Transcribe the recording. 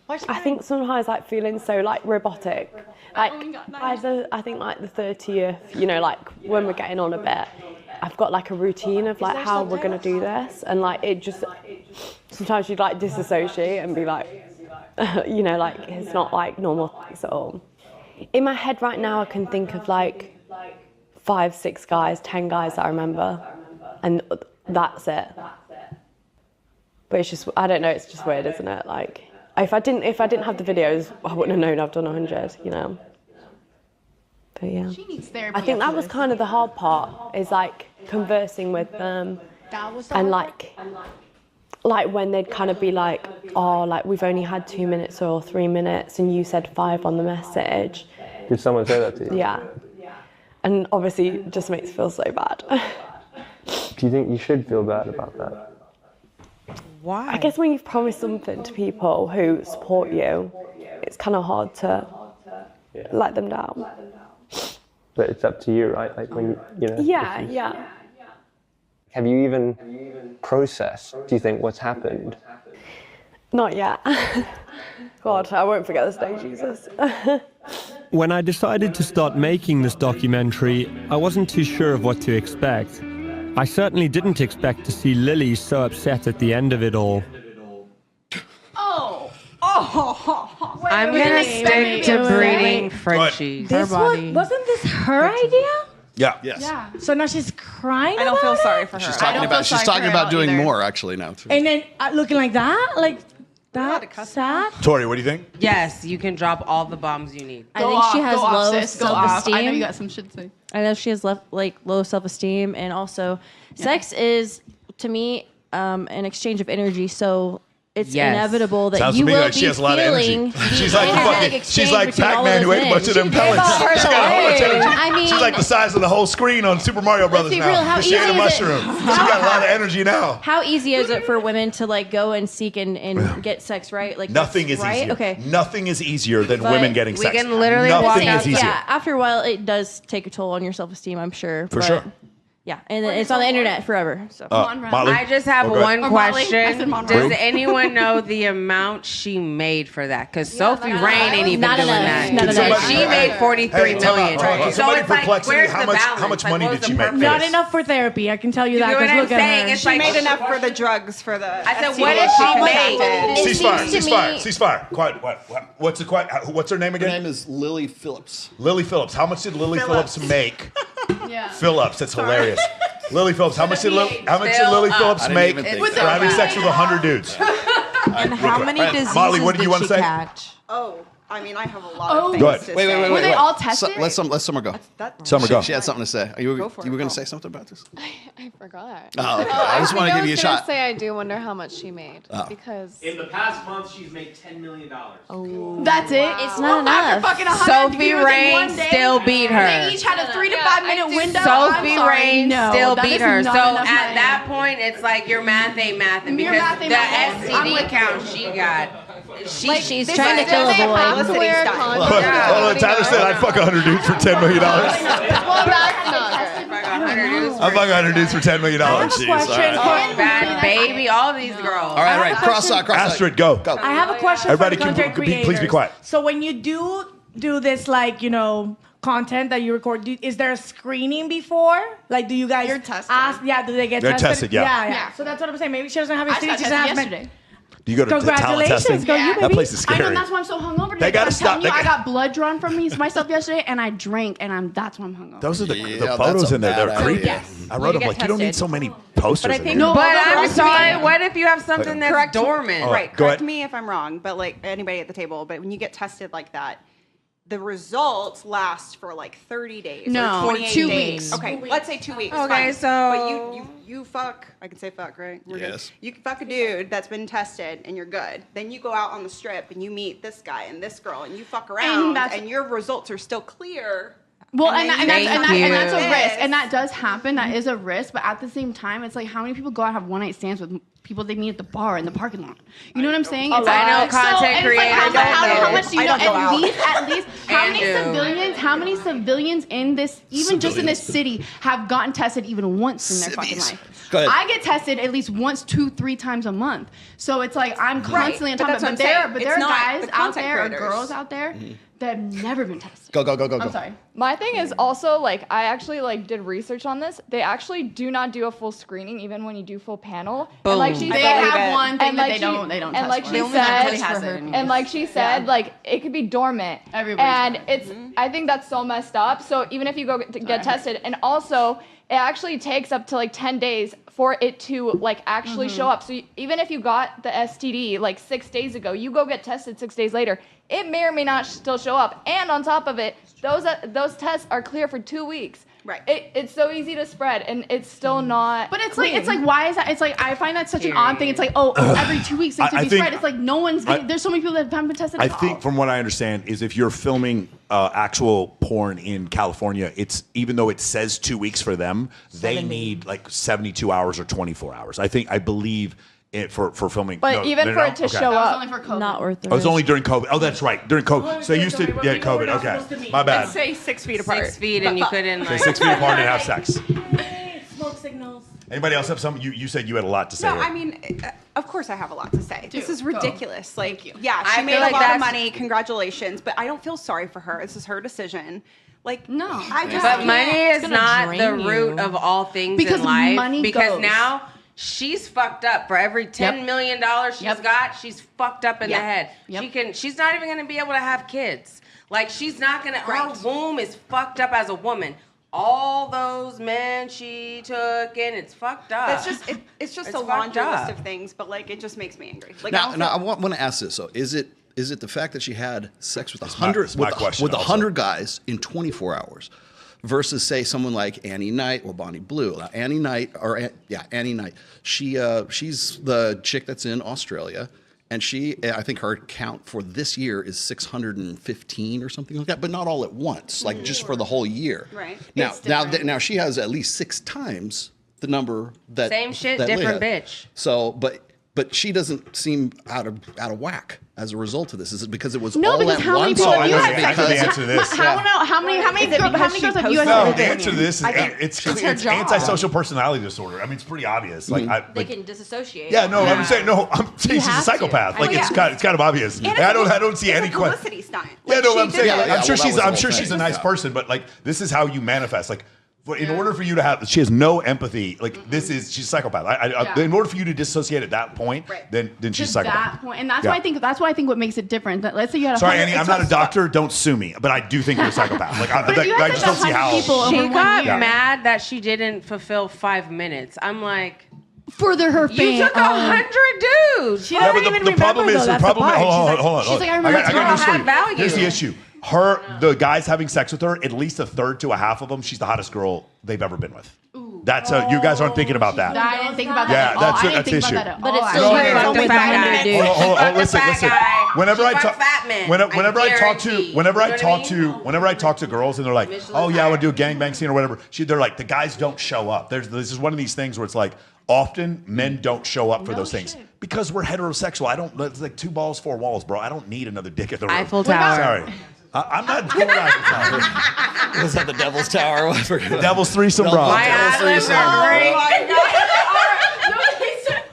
I think sometimes like feeling so like robotic. Like I think like the 30th, you know, like when we're getting on a bit, I've got like a routine of like how we're gonna do this, and like it just sometimes you'd like disassociate and be like, you know, like it's not like normal things at all. In my head right now, I can think of like 5, 6 guys, 10 guys that I remember, and that's it. But it's just, I don't know, it's just weird, isn't it? Like, if I didn't have the videos, I wouldn't have known I've done 100, you know? But yeah. She needs therapy. I think that was kind of the hard part, is like conversing with them. That was the and hard like when they'd kind of be like, oh, like we've only had 2 minutes or 3 minutes and you said 5 on the message. Did someone say that to you? Yeah. And obviously it just makes me feel so bad. Do you think you should feel bad about that? Why? I guess when you've promised something to people who support you, it's kind of hard to let them down. But it's up to you, right? Like when you know. Yeah. Have you even processed, do you think, what's happened? Not yet. God, I won't forget this day, Jesus. When I decided to start making this documentary, I wasn't too sure of what to expect. I certainly didn't expect to see Lily so upset at the end of it all. I'm gonna stick to breeding Frenchies. Wasn't this her idea? Yeah. Yes. Yeah. So now she's crying. I don't feel sorry for her. She's talking about doing more actually now too. And then looking like that, sad. Tori, what do you think? Yes, you can drop all the bombs you need. I think she has low I know self-esteem. you got some shit to say. I know she has low self-esteem, and also sex is, to me, an exchange of energy. So it's inevitable that Sounds you to me will like be she has a lot of energy. feeling She's like she's like Pac-Man who ate a bunch of them pellets. She's got a whole bunch of energy. I mean, she's like the size of the whole screen on Super Mario Brothers be now. real, how She ate a easy is mushroom. She's got a lot of energy now. How easy is it for women to like go and seek and get sex, right? Like Nothing is right? easier. Okay. Nothing is easier than But women getting we sex. can literally Nothing walk is out- easier. Yeah, after a while, it does take a toll on your self-esteem, I'm sure. For sure. Yeah, and it's on the internet forever. So. Molly? I just have one Or Molly. I question. said Monroe. Does anyone know the amount she made for that? Because Sophie Rain ain't even Not doing enough. that. Not And enough. she made 43 million. Can So somebody it's like, perplex me? where's How the much balance? money Like, did what she was the make? purpose? Not enough for therapy. I can tell you that. You know what Because I'm look at saying? her. It's She like, made enough for the drugs for the. I said, STD. what did she make? Ceasefire. Quiet. What's her name Her again? name is Lily Phillips. Lily Phillips. How much did Lily Phillips make? Yeah. Phillips. That's hilarious. Lily Phillips. How much did Lily Still Phillips I didn't make even think for that. having sex with 100 dudes? And how many diseases Molly, what did you want to say? catch? Oh, I mean, I have a lot of things Go ahead. to Wait. say. Were they all tested? Let Summer go. Summer, go. She had something to say. You were for it, going go. to say something about this? I forgot. Oh, okay. I just want to give you a I was shot. gonna say I do wonder how much she made because In the past month, she's made $10 million. That's it. It's not After enough. fucking 100 Sophie viewers in Rain one day, still beat her. They each had a 3 to 5 minute window. Sophie I'm sorry, Rain no, still that beat is her. So not enough at money. that point, it's like your math ain't mathing Your because math ain't the mathing. I'm STD with count you. she got. She's trying to kill a they have boy. to wear Hold condoms. on, Tyler said I'd fuck 100 dudes for $10 million. Well, that's not good. I'd fuck 100 dudes for $10 million. Question Bad Baby, all these girls. All right. Cross out. Astrid, go. I have a question Everybody for the content creators. please be quiet. So when you do this, like, you know, content that you record, is there a screening before? Like, do you guys You're tested. ask? Yeah, do they get They're tested? tested, yeah. Yeah. So that's what I'm saying. Maybe she doesn't have a I city. got She tested doesn't have yesterday. Do you go to talent Congratulations, testing? go you, That baby. place is I know, scary. and that's why I'm so hungover today. They gotta I'm stop. telling you, I got blood drawn from myself yesterday, and I drank, and that's why I'm hungover. Those are the Yeah, photos that's a in there. They're bad creepy. idea. I wrote them like, you don't need so many posters in here. No, But no, I'm correct sorry, me. what if you have something that's Correct. dormant? Oh, Right, go correct ahead. me if I'm wrong, but like anybody at the table, but when you get tested like that, the results last for like 30 days. No, or 28 2 days. weeks. Okay, let's say 2 weeks. Okay, fine. so- But you fuck, I can say fuck, right? We're good. Yes. You can fuck a dude that's been tested and you're good. Then you go out on the strip and you meet this guy and this girl and you fuck around and your results are still clear. Well, And and then that's a you- risk, and that does happen. That is a risk, but at the same time, it's like how many people go out and have one night stands with people they meet at the bar in the parking lot? You know what I'm saying? I know content and it's like, creators how that much do you know? I don't go out. At least, how How many civilians in this, even just in this city, have gotten tested even once in their fucking life? Go ahead. I get tested at least once, 2-3 times a month. So it's like I'm constantly on top of it. But there are guys out there or girls out there that have never been tested. Go. I'm sorry. My thing is also, like, I actually, like, did research on this. They actually do not do a full screening, even when you do full panel. Boom. And, like, she They said, have one thing and, that like, they don't and, test like, for. she said, and, like, she said, like, it could be dormant. And it's, I think that's so messed up. So even if you go get tested, and also, it actually takes up to, like, 10 days for it to, like, actually show up. So even if you got the STD, like, 6 days ago, you go get tested 6 days later, it may or may not still show up. And on top of it, those tests are clear for 2 weeks. Right. It's so easy to spread, and it's still not. But it's clean. like why is that? It's like I find that such an odd thing. It's like every 2 weeks things to be spread. It's like no one's. There's so many people that haven't been tested. I think, from what I understand, is if you're filming actual porn in California, it's even though it says 2 weeks for them, they need like 72 hours or 24 hours. I believe. For filming, but even for it to show up, only for COVID. Not worth it. Oh, it was only during COVID. Oh, that's right, during COVID. So they used to get COVID. Okay, my bad. Let's say 6 feet apart. 6 feet, and you couldn't. Say 6 feet apart and have sex. Smoke signals. Anybody else have something? You said you had a lot to say. No, here. I mean, of course I have a lot to say. This is ridiculous. Like, yeah, I she made feel a like lot of that's- money. Congratulations. But I don't feel sorry for her. This is her decision. Like, no. I just But money can't. is not the root of all things Because in life. money because goes. now she's fucked up. For every $10 million she's got, she's fucked up in the head. She's not even gonna be able to have kids. Like, she's not gonna. Her womb is fucked up as a woman. All those men she took in, it's fucked up. It's just It's a laundry fucked list up. of things. But like, it just makes me angry. Like, Now I want to ask this. So, is it the fact that she had sex with 100 my question with also. 100 guys in 24 hours, versus say someone like Annie Knight or Bonnie Blue? Now, Annie Knight, she's the chick that's in Australia, and I think her count for this year is 615 or something like that, but not all at once, like just for the whole year. Right. Now she has at least 6 times the number that Same shit, that Leah different had. bitch. So, but she doesn't seem out of whack as a result of this. Is it because it was No, all because at how many once? people I know have the sex? answer to this. How many girls have you No, had the answer to this is it's her job. antisocial personality disorder. I mean, it's pretty obvious. Like, They can disassociate. I'm saying she's a have to. psychopath. Like, it's kind of obvious. And I don't see any question. publicity stunt. Yeah, no, I'm saying. Yeah, I'm sure well, that was the I'm whole sure thing. she's a nice person, but like, this is how you manifest. Like, in order for you to have, she has no empathy. Like, she's a psychopath. In order for you to dissociate at that point, then she's a psychopath. That point, and that's why I think what makes it different. That let's say you had. Sorry, Annie, I'm not a doctor. Don't sue me, but I do think you're a psychopath. Like, I just don't see how. She got mad that she didn't fulfill 5 minutes. I'm like, further her fame. you took 100 dudes. She doesn't even remember, problem is, though, that's the part. hold on. She's like, I remember I got news for you. value. Here's the issue. The guys having sex with her, at least a third to a half of them, she's the hottest girl they've ever been with. That's you guys aren't thinking about that. I didn't think about that. Yeah, that's I didn't the think issue. about that at all. But it's actually. still No, very no, wrong no, with no, fat no, dude. Hold on, listen. guy. Whenever She I fuck talk, fat men. whenever I talk guarantee. to girls and they're like, oh yeah, I would do a gangbang scene or whatever. They're like, the guys don't show up. This is one of these things where it's like, often men don't show up for those things because we're heterosexual. It's like 2 balls, 4 walls, bro. I don't need another dick at the room. Eiffel Tower. Sorry. I'm not going Eiffel Tower. Was that the Devil's Tower? The Devil's Threesome, bro. My Atlas memory.